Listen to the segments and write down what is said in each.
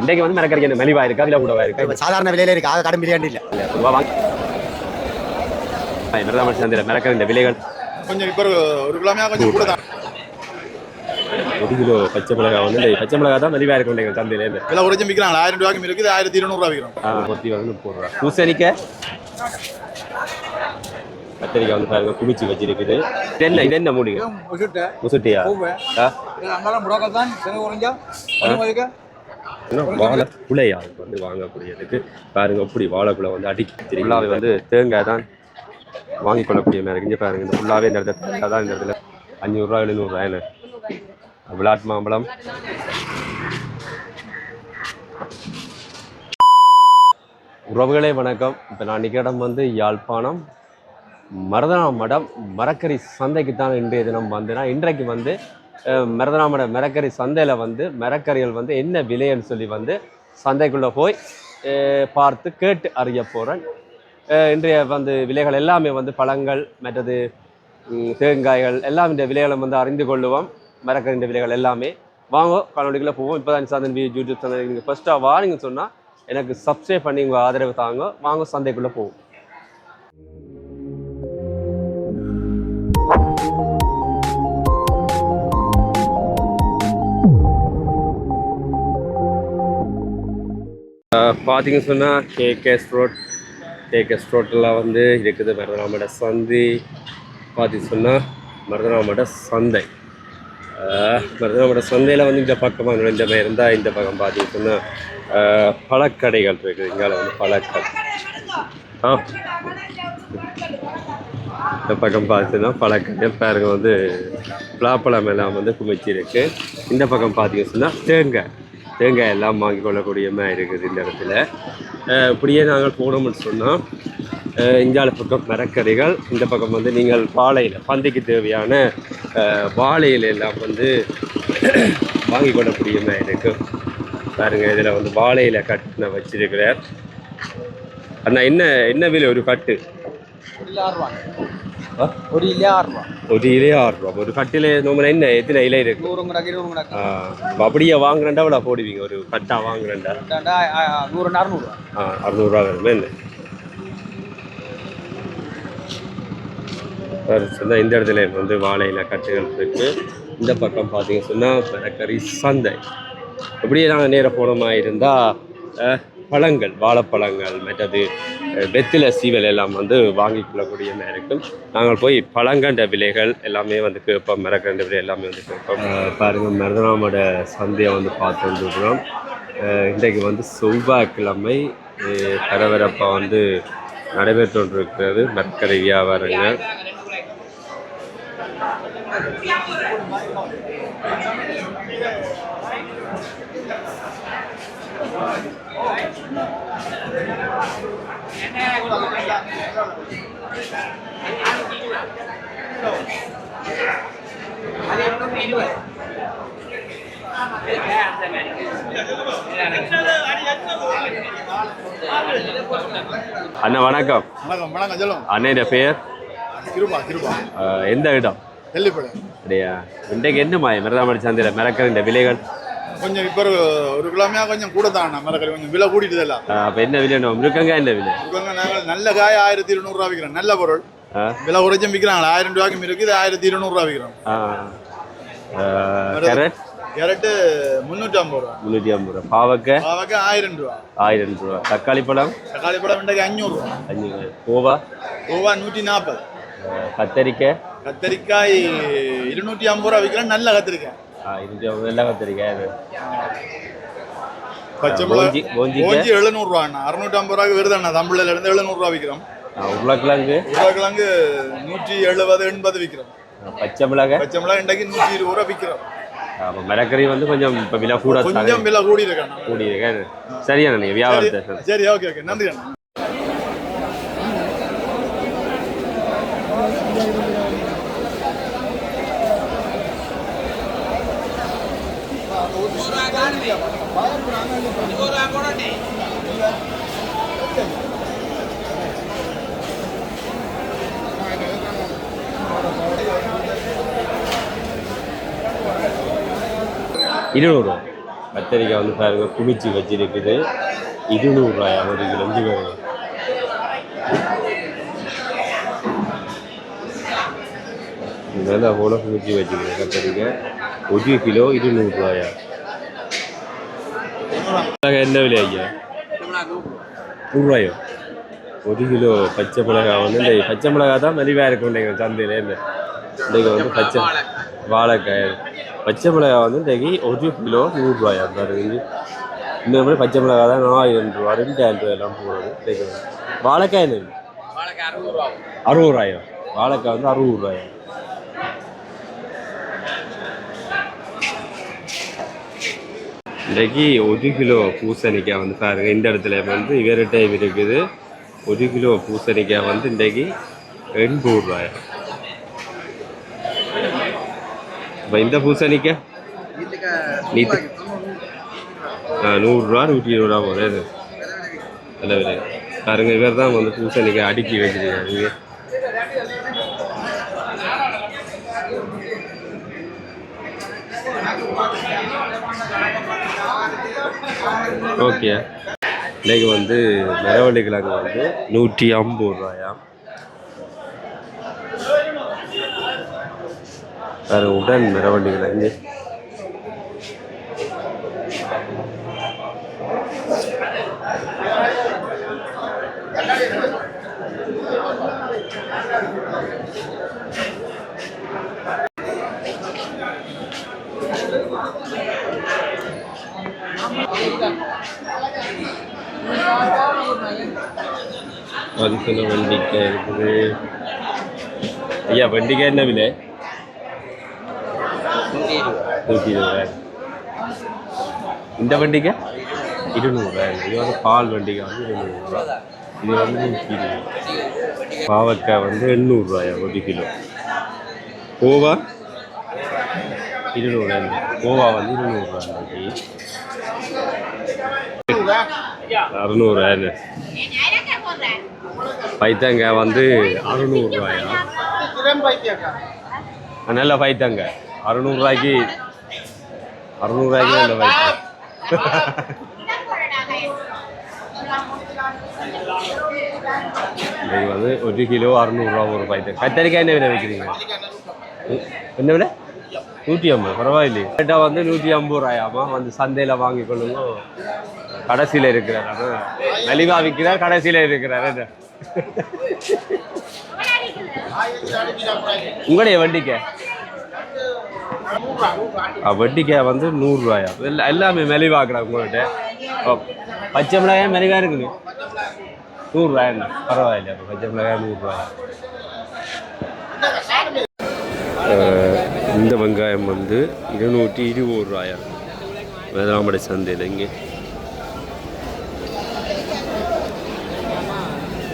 இன்றைக்கு வந்து மரக்கறிக்கு என்ன மலிவா இருக்கா விலை கூடவா இருக்கா? சாதாரண விலையில இருக்கு, ஆக கடன் பிரியாண்டி இல்லை. மிருதாமணி சந்தையில் மரக்கறி இந்த விலைகள் கொஞ்சம் இப்போ ஒரு கிலோமே கொஞ்சம் கூட தான். 1 கிலோ பச்சை மிளகாய் வந்து பச்சை மிளகாய் தான் மலிவா இருக்கும் சந்தையில இருந்து. விலை குறைச்சி விற்கிறாங்க. 1000 ரூபாய்க்கு இருக்குது, 1200 விற்கிறோம். கொத்தி வந்து 30 ரூபா. பூசணிக்காய் கத்திரிக்காய் வந்து பாருங்க குமிச்சு வச்சிருக்குது. இது என்ன மூலிகை? முசுட்டியா? வாழைக்குலையா வந்து வாங்கக்கூடியதுக்கு பாருங்க. அப்படி வாழைக்குலை வந்து அடிக்க ஃபுல்லாவே வந்து தேங்காய் தான் வாங்கி கொள்ளக்கூடிய மாதிரி இருக்கு. பாருங்க இந்த ஃபுல்லாவே இந்த இடத்துல தேங்காய் தான். இந்த இடத்துல 500 ரூபா 700 ரூபா. என்ன விளாட் மாம்பழம். உறவுகளே வணக்கம். இப்போ நான் நிற்கிற இடம் வந்து யாழ்ப்பாணம் மருதனாமடம் மரக்கறி சந்தைக்கு தான் இன்றைய தினம் வந்தேன்னா, இன்றைக்கு வந்து மருதனாமடம் மரக்கறி சந்தையில் வந்து மரக்கறிகள் வந்து என்ன விலைன்னு சொல்லி வந்து சந்தைக்குள்ளே போய் பார்த்து கேட்டு அறிய போகிறேன். இன்றைய வந்து விலைகள் எல்லாமே வந்து பழங்கள் மற்றது தேங்காய்கள் எல்லாம் இந்த விலைகளை வந்து அறிந்து கொள்ளுவோம். மரக்கறின்ற விலைகள் எல்லாமே வாங்க காணொலிக்குள்ளே போவோம். இப்போ தான் சாதன் யூடியூப் சேனல் நீங்கள் ஃபஸ்ட்டாக வாங்கின்னு சொன்னால் எனக்கு சப்ஸ்கிரைப் பண்ணி உங்கள் ஆதரவு தாங்க. வாங்க சந்தைக்குள்ளே போவோம். பார்த்தீங்க சொன்னால் கேகேஎஸ் ரோட்டில் வந்து இருக்குது மருதனாமட சந்தை. பார்த்தீங்க சொன்னால் மருதனாமட சந்தை. மருதனாமட சந்தையில் வந்து இந்த பக்கமாக நுழைஞ்ச மாதிரி இருந்தால் இந்த பக்கம் பார்த்தீங்க சொன்னால் பழக்கடைகள் இருக்குது. இங்கே வந்து பழக்கடை. இந்த பக்கம் பார்த்தீங்கன்னா பழக்கடை பாருங்க வந்து பலாப்பழம் எல்லாம் வந்து குமிச்சி இருக்கு. இந்த பக்கம் பார்த்தீங்க சொன்னால் தேங்காய் எல்லாம் வாங்கி கொள்ளக்கூடிய மாதிரி இருக்குது இந்த இடத்துல. இப்படியே நாங்கள் போனோம்னு சொன்னால் இந்தியாவில பக்கம் மரக்கறிகள், இந்த பக்கம் வந்து நீங்கள் வாழையில் பந்திக்கு தேவையான வாழையில் எல்லாம் வந்து வாங்கி கொள்ளக்கூடிய மாதிரி இருக்குது. பாருங்கள் இதில் வந்து வாழையில் கட்டு வச்சிருக்கிறார். அண்ணா என்ன விலை ஒரு கட்டு? ஒரு இலையா 6 ரூபா. ஒரு இலையா 6 ரூபா. ஒரு கட்டில நோம்புனா என்ன எத்தனை இலை இருக்கு? அப்படியே வாங்குறேன்டா எவ்வளோ போடுவீங்க? ஒரு கட்டா வாங்குறேன்டா 600 ரூபா வேணுமே என்ன? சொன்னால் இந்த இடத்துல வந்து வாழையில கட்டுகள் இருக்கு. இந்த பக்கம் பார்த்தீங்க சொன்னால் மரக்கறி சந்தை. அப்படியே நாங்கள் நேராக போனோமா இருந்தால் பழங்கள், வாழைப்பழங்கள் மற்றது வெத்தில சீவல் எல்லாம் வந்து வாங்கி கொள்ளக்கூடிய மாதிரி இருக்கும். நாங்கள் போய் பழங்கண்ட விலைகள் எல்லாமே வந்து கேட்போம். மரக்கண்ட விலை எல்லாமே வந்து கேட்போம். பாருங்கள் மருதனாமட சந்தையை வந்து பார்த்து வந்துருக்கிறோம். இன்றைக்கு வந்து செவ்வாய்க்கிழமை பரபரப்பாக வந்து நடைபெற்று கொண்டிருக்கிறது மரக்கறி வியாபாரங்கள். அண்ணா வணக்கம். வணக்கம் சொல்லுங்க. அண்ணன் பெயர்? எந்த இடம்? அப்படியா? இன்றைக்கு என்ன மருதாமணி சந்தையில் மரக்கறி இந்த விலைகள் கொஞ்சம் இப்போ ஒரு கிலோமே கொஞ்சம் கூட தான். மரக்கறி கொஞ்சம் விலை கூட்டிட்டு இல்லை. அப்போ என்ன விலை? முருக்கங்க என்ன விலை? நாங்கள் நல்ல காய் 1200 ரூபா விற்கிறோம். நல்ல பொருள் விலை குறைச்சும் விற்கிறாங்க. 1000 ரூபாய்க்கு இருக்குது, 1200 ரூபா விற்கிறோம். கேரட்டு 350 ரூபா. 350 ரூபா. பாவக்காய் 1000 ரூபா. 1000 ரூபா. தக்காளி பழம் இன்றைக்கு 500 ரூபா. 500. கோவா 140. கத்தரிக்காய் 250 ரூபா விற்கிறேன். நல்ல கத்திரிக்காய் 250. நல்ல கத்திரிக்காய். பச்சை மிளகாய் 700 ரூபா. 650 ரூபாய்க்கு வருது அண்ணா. தமிழ்ல இருந்து 700 ரூபா விற்கிறோம். உருளைக்கிழங்கு 170 80 விற்கிறோம். பச்சை மிளகாய் இன்றைக்கு 120 ரூபா விற்கிறோம். மரக்கறி வந்து கொஞ்சம் இப்போ விலை கூட, கொஞ்சம் விலை கூடி இருக்கேன். சரியா நீங்கள் வியாபாரத்தை? சரி, ஓகே, நன்றி அண்ணா. இருநூறு கத்திரிக்காய் வந்து பாருங்க குமிச்சு வச்சிருக்குது 200 ரூபாயா ஒரு கிலோ இஞ்சி பாருங்க. இதெல்லாம் அவ்வளோ குமிச்சு வச்சுக்கிறேன் கத்திரிக்காய் 1 கிலோ 200 ரூபாயா. என்ன விலை ஐயா? 100 ரூபாயோ? 1 கிலோ பச்சை மிளகாய் வந்து இந்த பச்சை மிளகாய் தான் மலிவாக இருக்கும் இன்றைக்கு சந்தையில். இல்லை இன்றைக்கு வந்து பச்சை வாழைக்காய் பச்சை மிளகாய் வந்து இன்றைக்கு 1 கிலோ 100 ரூபாயா பாருங்க. இந்த மாதிரி பச்சை மிளகாய் தான் 1000 ரூபா 2000 ரூபா எல்லாம் போடுறது இன்றைக்கு. வாழைக்காய் என்ன 60 ரூபாயோ? வாழைக்காய் வந்து 60 ரூபாயா. இன்றைக்கு 1 கிலோ பூசணிக்காய் வந்து பாருங்க இந்த இடத்துல வந்து வேறு டைம் இருக்குது. 1 கிலோ பூசணிக்காய் வந்து இன்றைக்கு 80 ரூபாயா. இப்போ இந்த பூசணிக்காய் 100 ரூபா 120 ரூபா போகுது. நல்ல விலை பாருங்க. இவர் தான் வந்து பூசணிக்காய் அடுக்கி வச்சிருக்காரு. ஓகே இன்னைக்கு வந்து மரவள்ளி கிழங்கு வந்து 150 ரூபாயா. வேறு உடன் மரவள்ளி கிழங்கு அதுக்குள்ள வெண்டிக்காய் இருக்குது. ஐயா வெண்டிக்காய் என்ன விலை? 120 இந்த வெண்டிக்காய் 200. இது வந்து பால் வெண்டிக்காய் வந்து 200. இது வந்து 120. பாவக்காய் வந்து 800 ரூபாயா 1 கிலோ. கோவா 200. கோவா வந்து 200 ரூபாய். 600. பைத்தங்காய் வந்து 600 ரூபாயா. நல்ல பைத்தங்காய் 600 ரூபாய்க்கு. 600 ரூபாய்க்கு நல்ல பைத்தங்காய். இது வந்து 1 கிலோ 600 ரூபா ஒரு பைத்தங்காய். கத்தரிக்காய் என்ன விலை வைக்கிறீங்க? என்ன விலை? 150. பரவாயில்லையே. கேட்டால் வந்து 150 ரூபாயாமா. வந்து சந்தையில் வாங்கி கொள்ளுங்க. கடைசியில் இருக்கிறார். ஆனால் மலிவா விற்கிறார், கடைசியில் இருக்கிறார். என்ன உங்களுடைய வண்டிக்காய்? வண்டிக்காய் வந்து 100 ரூபாயா. எல்லாமே மலிவாக்குறாங்க உங்கள்கிட்ட. பச்சை மிளகாய் மலிவாக இருக்குது 100 ரூபாய். என்ன பரவாயில்ல. அப்போ பச்சை மிளகாய் 100 ரூபாயா. இந்த வெங்காயம் வந்து 220 ரூபாயா வேதாமடை சந்தையில். இங்கே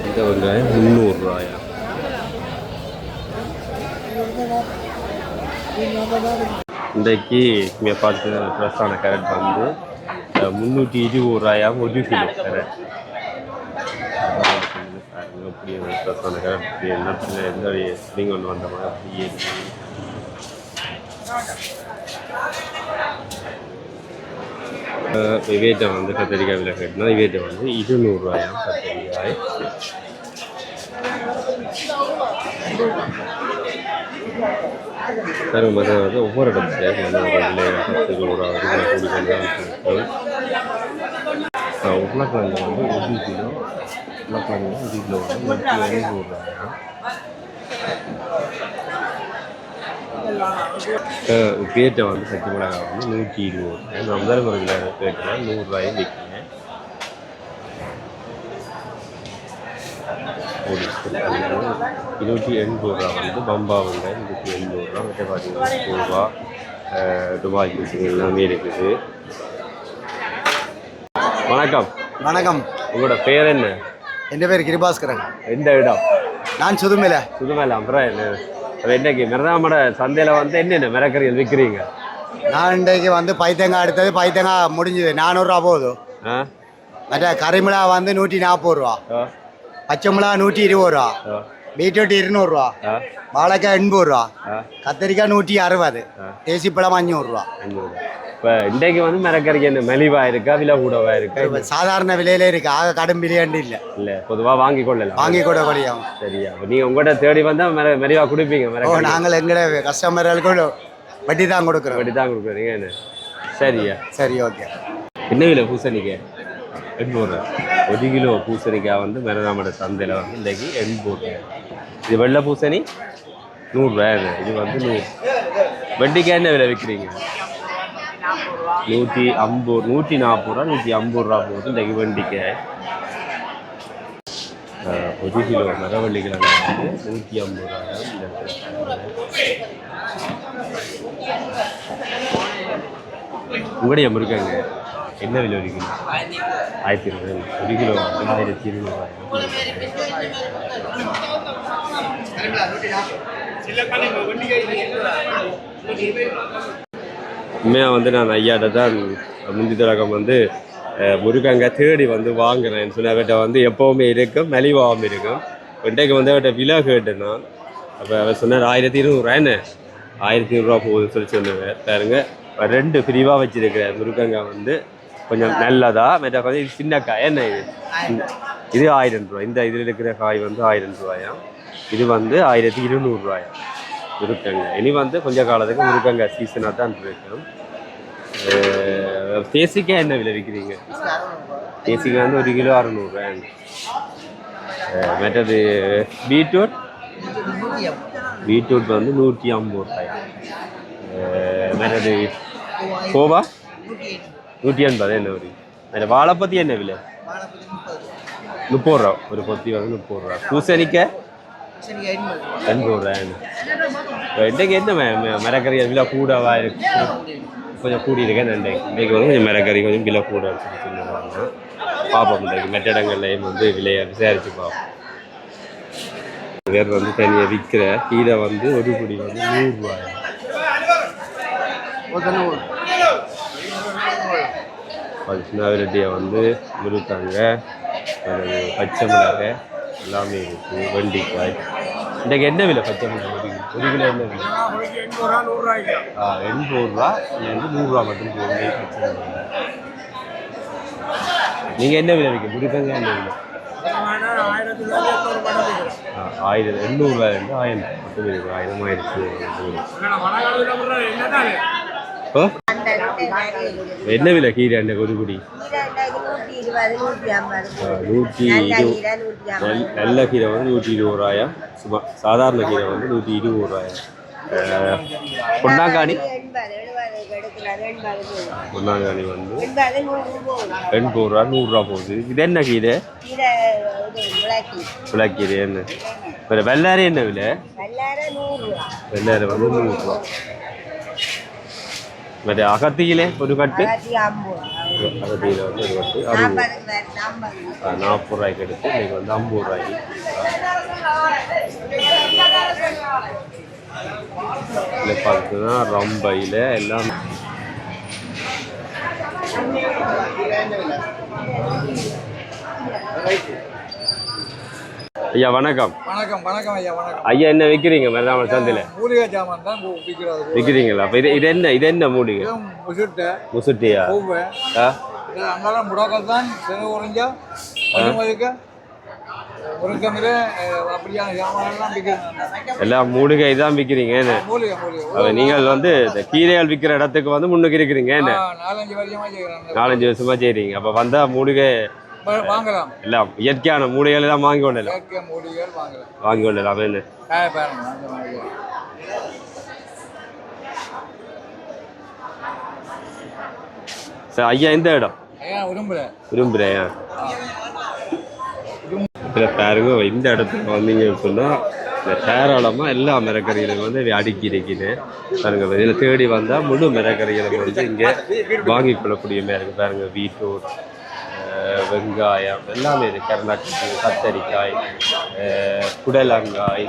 இந்த வெங்காயம் 300 ரூபாயா. இன்றைக்கு இங்கே பார்த்து ஃப்ரெஷ்ஷான கேரட் வந்து 320 ரூபாயா 1 கிலோ கேரட். அப்படியே ஃப்ரெஷ்ஷான கேரட் நேரத்தில் எந்த நீங்கள் ஒன்று வந்த மாதிரி அப்படியே இவேட்டை வந்து கத்திரிக்காய் விலை கேட்டுனா இவேட்டை வந்து 200 ரூபாயா கத்திரிக்காய். மற்ற வந்து ஒவ்வொரு இடத்துல விலை 10 ரூபா உருளைக்கிழங்கு வந்து 1 கிலோ. உருளைக்கிழங்கு 1 கிலோ வந்து 150 ரூபாயா. பேட்டை வந்து பச்சை மிளகாய் வந்து 120. நான் முதல் ஒரு கிலோ கேட்குறேன் 100 ரூபாயும் விற்கிறேன். 280 ரூபா வந்து பம்பா வெங்காயம் 280 ரூபா. மற்ற பார்த்தீங்கன்னா ரூபா துபாய் எல்லாமே இருக்குது. வணக்கம். வணக்கம். உங்களோட பேர் என்ன? என் பேர் கிரிபாஸ்கரன். எந்த இடம்? நான் சுதுமேல. சுதுமேல. அப்புறம் என்ன இன்னைக்கு மிரதாமட சந்தையில் வந்து என்னென்ன மிரக்கறிகள் விற்கிறீங்க? நான் இன்றைக்கு வந்து பைத்தங்காய் எடுத்தது. பைத்தங்காய் முடிஞ்சது 400 ரூபா போகுது. மற்ற கறிமிளகா வந்து 140 ரூபா. பச்சை மிளகா 120 ரூபா. பீட்ரூட் 200 ரூபா. வாழைக்காய் 80 ரூபா. கத்திரிக்காய் 160. தேசிப்பழம் 500 ரூபா. இப்போ இன்றைக்கு வந்து மரக்கறிக்கு என்ன மலிவா இருக்கா விலை கூடவா இருக்கா? சாதாரண விலையில இருக்கு, ஆக கடும் விலையாண்டு இல்லை. இல்லை பொதுவாக வாங்கி கொள்ளலாம், வாங்கி கூட கொள்ளியாகும். சரியா? அப்போ நீங்கள் உங்கள்கிட்ட தேடி வந்தால் மெலிவா கொடுப்பீங்க மரக்கறி? நாங்கள் எங்கட கஸ்டமர்களுக்கு வட்டி தான் கொடுக்குறோம். வட்டி தான் கொடுக்குறீங்க என்ன? சரியா, சரி, ஓகே. என்ன விலை பூசணிக்காய்? 800. 1 கிலோ பூசணிக்காய் வந்து மருதநாமட சந்தையில் வந்து இன்றைக்கு 800. இது வெள்ளை பூசணி 100 ரூபாய். இது வந்து 100. வெண்டிக்காய் என்ன விலை விற்கிறீங்க? 150, 140 ரூபா, 150 ரூபா போகுது இன்றைக்கு வெண்டிக்காய். 1 கிலோ மரவள்ளிக்கிழங்கு வந்து 150 ரூபாய். உங்களுடைய முருகங்க என்ன விலை விற்கிறீங்க? 1200. 1 கிலோ வந்து 1200 ரூபாய். உண்மையாக வந்து நான் ஐயாட்ட தான் முந்தி தொடக்கம் வந்து முருகங்காய் தேடி வந்து வாங்குறேன் சொல்லி அவர்கிட்ட வந்து எப்போவுமே இருக்கும், மலிவாகவும் இருக்கும். இன்றைக்கு வந்து அவர்கிட்ட விலை கேட்டேன் நான். அப்போ அவர் சொன்னார் 1200 என்ன 1200 ரூபா போகுதுன்னு சொல்லி சொன்னேன். பாருங்க 2 பிரிவாக வச்சிருக்கிறேன். முருகங்காய் வந்து கொஞ்சம் நல்லதா, மற்ற கொஞ்சம் இது சின்ன காய். என்ன இது 1000 ரூபா. இந்த இதில் இருக்கிற காய் வந்து 1000 ரூபாயா. இது வந்து 1200 ரூபாயா முருக்கங்காய். இனி வந்து கொஞ்சம் காலத்துக்கு முருக்கங்காய் சீசனாக தான் இருக்கும். தேசிக்காய் என்ன விலை விற்கிறீங்க? தேசிக்காய் வந்து 1 கிலோ 600 ரூபாய். மற்றது பீட்ரூட் வந்து 150 ரூபாயா. மற்றது கோவா 180. என்ன ஒரு மற்ற வாழைப்பத்தி என்ன விலை? 30 ரூபா. ஒரு பொத்தி வந்து 30 ரூபா. பூசணிக்காய் 80 ரூபாய். இன்றைக்கு என்ன மரக்கறி விலை கூடவா இருக்கு? கொஞ்சம் கூடி இருக்கேன். இன்றைக்கு வந்து கொஞ்சம் மரக்கறி கொஞ்சம் விலை கூட சொல்லுவாங்க. பார்ப்போம், இன்றைக்கு மற்ற இடங்கள்லையும் வந்து விலையை விசாரித்து பார்ப்போம். வேறு வந்து தனியாக விற்கிற கீரை வந்து ஒரு குடி வந்து 100 ரூபாய். சின்னவரட்டியை வந்து முருக்காங்க, பச்சை மிளகாய் எல்லாமே இருக்குது. வெண்டிக்காய் இன்றைக்கு என்ன விலை? பச்சை மிளகாய் 1 கிலோ என்ன விலை? 80 ரூபா. வந்து 100 ரூபா மட்டும் போகுது பச்சை மிளகாய். நீங்கள் என்ன விலை விற்க முருக்கங்க? என்ன விலை? 800 ரூபாயிலிருந்து 1000 மட்டும் இருக்குது. 1000 ஆயிடுச்சு. என்ன விலை கீரை? அந்த கொதுகுடி 120. நல்ல கீரை வந்து 120 ரூபாயா. சும்மா சாதாரண கீரை வந்து 120 ரூபாயா. பொன்னாங்கானி வந்து 80 ரூபா, 100 ரூபா போகுது. இது என்ன கீரை? விளக்கீரை. என்ன வேறு வெள்ளாரி என்ன விலை? வெள்ளாரி வந்து 100 ரூபா. மற்ற அகத்தியிலே ஒரு கட்டு அகத்தியில் வந்து ஒரு கட்டு 40 ரூபாய்க்கு எடுத்து இன்றைக்கு வந்து 50 ரூபாய்க்கு. இல்லை பார்த்தீங்கன்னா ரம்பையில் எல்லாம் ஐயா வணக்கம். வணக்கம். வணக்கம் ஐயா. வணக்கம் ஐயா. என்ன விற்கிறீங்க மருதாமட சந்தையில்? மூலிகை ஜாமான் தான் விற்கிறீங்களா? அப்போ இது என்ன மூலிகை? முசுட்டியா? அங்கெல்லாம் முடக்கத்தான் செலவு குறைஞ்சா மதிக்க முருங்கமில அப்படியான ஜாமான்லாம் விற்கிறேன். எல்லாம் மூலிகை தான் விற்கிறீங்க. மூலிகை நீங்கள் வந்து இந்த கீரைகள் விற்கிற இடத்துக்கு வந்து முன்னுக்கு இருக்கிறீங்க. 4-5 வருஷமா செய்கிறேன். 4-5 வருஷமா செய்கிறீங்க. அப்போ வந்தால் மூலிகை வாங்கலாம். எல்லாம் இயற்கையான மூலிகைகள் எல்லாம் வாங்கி கொள்ளலாம். வாங்கி கொள்ளலாம். என்ன சார் ஐயா எந்த இடம்? விரும்புகிறேன். இதில் பாருங்க, இந்த இடத்துக்கு வந்தீங்கன்னு சொன்னால் இந்த ஏராளமாக எல்லா மரக்கறிகளும் வந்து அடுக்கி இருக்குது. பாருங்க, இதில் தேடி வந்தால் முழு மரக்கறிகளும் வந்து இங்கே வாங்கி கொள்ளக்கூடிய மாதிரி இருக்குது. பாருங்க, பீட்ரூட், வெங்காயம் எல்லாமே இருக்குது. கருணாக்கி, கத்தரிக்காய், குடலங்காய்,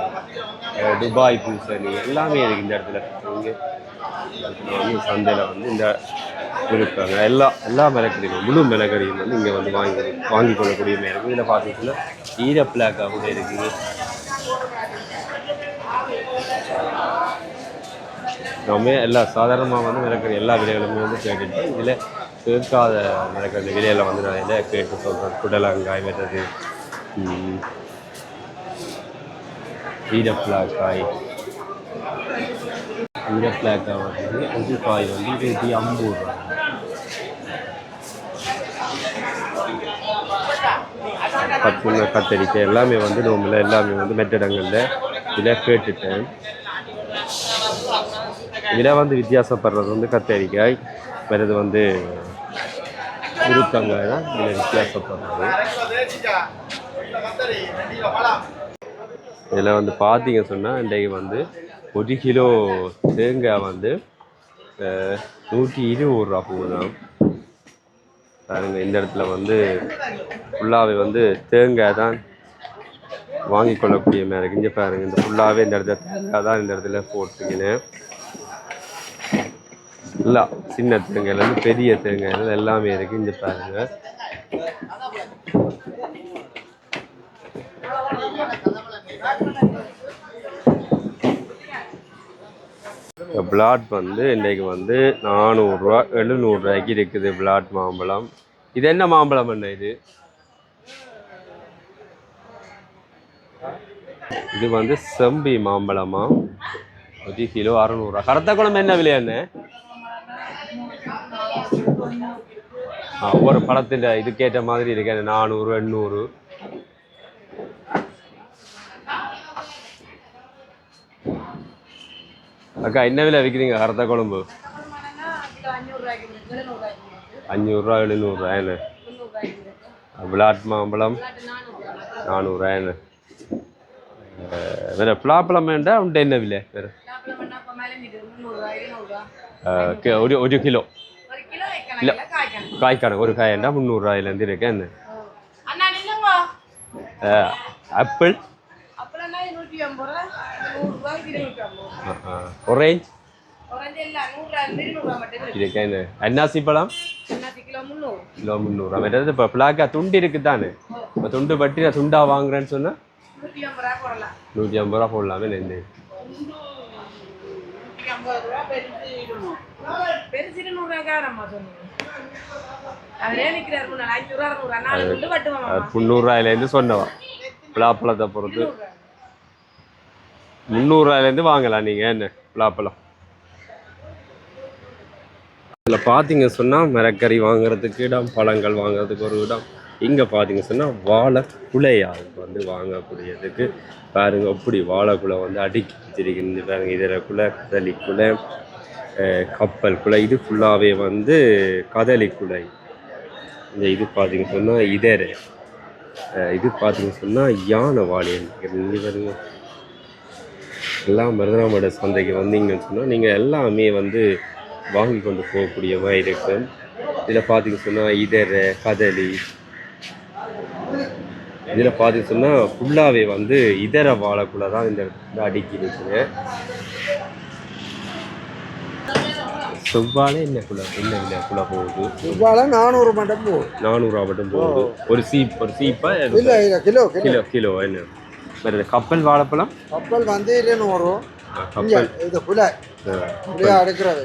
துபாய் பூசணி எல்லாமே இருக்குது இந்த இடத்துல. இங்கே வந்து சந்தையில் வந்து இந்த இருக்காங்க. எல்லா மரக்கறிகளும் முழு மரக்கறியும் வந்து இங்கே வந்து வாங்கி கொள்ளக்கூடிய மாதிரி இருக்குது. இதில் பார்த்தீங்கன்னா ஈரப்பிளாக்காக கூட இருக்குது. நம்ம எல்லா சாதாரணமாக வந்து மிளகறி எல்லா விலைகளுமே வந்து கேட்டுட்டு இதில் சேர்க்காத மிளகறி விலையில் வந்து நான் இதை கேட்டு சொல்கிறேன். புடலங்காய் வெட்டது, ஈரப்பிளாக்காய், ஈரப்பிளாக்காய் வந்து ஒரு காய் வந்து 250 ரூபா. பத்துன கத்தரிக்காய் எல்லாமே வந்து நோம்பில் எல்லாமே வந்து மெட்டடங்களில் இதில் கேட்டுட்டேன். இதில் வந்து வித்தியாசப்படுறது வந்து கத்தரிக்காய், வேறு வந்து உருத்தங்காய் தான் இதில் வித்தியாசப்படுறது. இதில் வந்து பார்த்தீங்க சொன்னால் இன்றைக்கு வந்து 1 கிலோ தேங்காய் வந்து 120 ரூபா போகுதான். பாருங்க இந்த இடத்துல வந்து ஃபுல்லாகவே வந்து தேங்காய் தான் வாங்கி கொள்ளக்கூடிய மாதிரி இருக்கு. இங்கே பாருங்க இந்த ஃபுல்லாகவே இந்த இடத்துல தேங்காய் தான் இந்த இடத்துல போட்டுக்கினேன். இல்லை சின்ன தேங்காயிலேருந்து பெரிய தேங்காய் எல்லாமே இருக்குது. இங்கே பாருங்க பிளாட் வந்து இன்றைக்கு வந்து 400 ரூபா 700 ரூபாய்க்கு இருக்குது பிளாட் மாம்பழம். இது என்ன மாம்பழம் என்ன இது? இது வந்து செம்பி மாம்பழமா, 1 கிலோ 600 ரூபா. கருத்த குழம்பு என்ன விலை என்ன? ஒவ்வொரு பழத்தின் இதுக்கேற்ற மாதிரி இருக்கு. 400 800. அக்கா என்ன விலை விற்கிறீங்க கருத்த குழம்பு? 500 ரூபா 700 ரூபா என்ன? பிளாட் மாம்பழம் 400 ரூபா என்ன? வேற பலாப்பழம் வேண்டாம் உண்டு என்ன விலை? வேற 1 கிலோ இல்லை காய்க்கான ஒரு காய் வேண்டாம் 300 ரூபாயிலேருந்து இருக்கேன். என்ன ஆப்பிள் orange இதுக்கு என்ன? அன்னாசி பழம் கிலோ 300 ரூபா. மற்றது இப்போ பிளாக்கா துண்டு இருக்குது தானே, இப்போ துண்டு பட்டி நான் துண்டா வாங்குறேன்னு சொன்னால் 150 ரூபா போடலாமே. நெஞ்சு அது 300 ரூபாயிலேருந்து சொன்னவா பலாப்பழத்தை பொறுத்து 300 ரூபாயிலேருந்து வாங்கலாம் நீங்கள் என்ன பலாப்பழம். இதில் பார்த்தீங்க சொன்னால் மரக்கறி வாங்குறதுக்கு இடம், பழங்கள் வாங்குறதுக்கு ஒரு இடம். இங்கே பார்த்தீங்க சொன்னால் வாழை குலையாக வந்து வாங்கக்கூடியதுக்கு பாருங்க. அப்படி வாழைக்குலை வந்து அடுக்கி வச்சிருக்கிறது பாருங்க. இதில் குலை, கதலி குலை, கப்பல் குலை, இது ஃபுல்லாகவே வந்து கதலி குலை. இந்த இது பார்த்தீங்க சொன்னால் இதர இது பார்த்தீங்க சொன்னால் யானை வாழை பாருங்க. எல்லாம் மருதனாமட சந்தைக்கு வந்தீங்கன்னு சொன்னால் நீங்கள் எல்லாமே வந்து வாங்கி கொண்டு போகக்கூடிய மாதிரி இருக்கு. இதில் பார்த்தீங்க சொன்னால் இதர கதலி, இதில் பார்த்தீங்க சொன்னால் ஃபுல்லாகவே வந்து இதர வாழைக்குள்ள தான் இந்த இடத்துல அடுக்கி இருக்குங்க. செவ்வாழை என்ன குலை என்ன இல்லை குலை போகுது? செவ்வாழை 400 மட்டும் போகுது. 400 ரூபா மட்டும் போகுது. ஒரு சீப்பா இல்லை கிலோ கிலோ கிலோ என்ன? வேறு கப்பல் வாழைப்பழம் கப்பல் வந்து 200. கப்பல் இது புளியா அடுக்கிறவை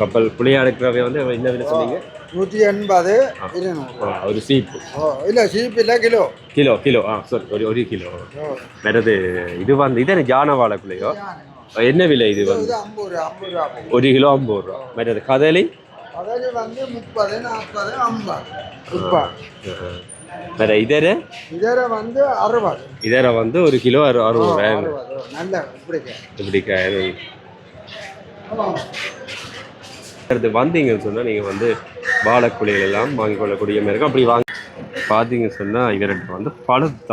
கப்பல் புளியா அடுக்கிறவை வந்து என்ன விலை சொன்னீங்க? 180 200 ஒரு சீப்பு. இல்லை சீப்பு இல்லை கிலோ கிலோ கிலோ சாரி ஒரு கிலோ. வேறது இது வந்து இது ஜான வாழைக்குள்ளையோ என்ன விலை? இது வந்து 50 ரூபா 1 கிலோ 50 ரூபா. வேறது கதலி வந்து 30 40 50. வேற இதர வந்து 60. இதர வந்து 1 கிலோ 60 ரூபாய். நல்ல இப்படி அடுத்து வந்தீங்கன்னு சொன்னால் நீங்கள் வந்து வாழைக்குலைகள் எல்லாம் வாங்கி கொள்ளக்கூடிய மாதிரி இருக்கும். அப்படி வாங்கி பார்த்தீங்கன்னு சொன்னால் இவர்கிட்ட வந்து பழுத்த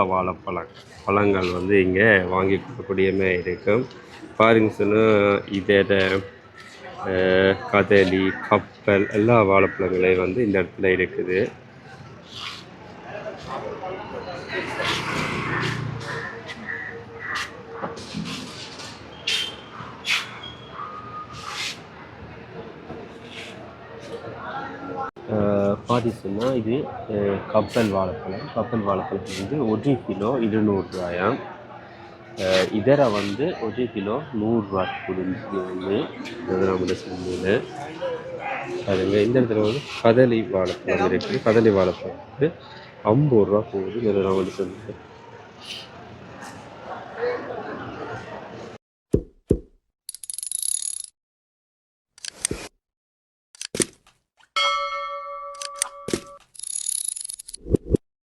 பழங்கள் வந்து இங்கே வாங்கி கொள்ளக்கூடிய மாதிரி இருக்கும். பாருங்க சொன்னால் இதர கதலி, கப்பல் எல்லா வாழைப்பழங்களையும் வந்து இந்த இடத்துல இருக்குது. பார்த்தீங்கன்னா இது கப்பல் வாழைப்பழம் வந்து 1 கிலோ 200 ரூபாயாம். இதர வந்து ஒரு கிலோ 100 ரூபா கொடுத்து மிருதனாமட சந்தையில். அதுங்க இந்த இடத்துல வந்து கதலி வாழைப்பழம் இருக்குது. கதலி வாழைப்பழம் வந்து 50 ரூபா போகுது மிருதனாமட சந்தையில்.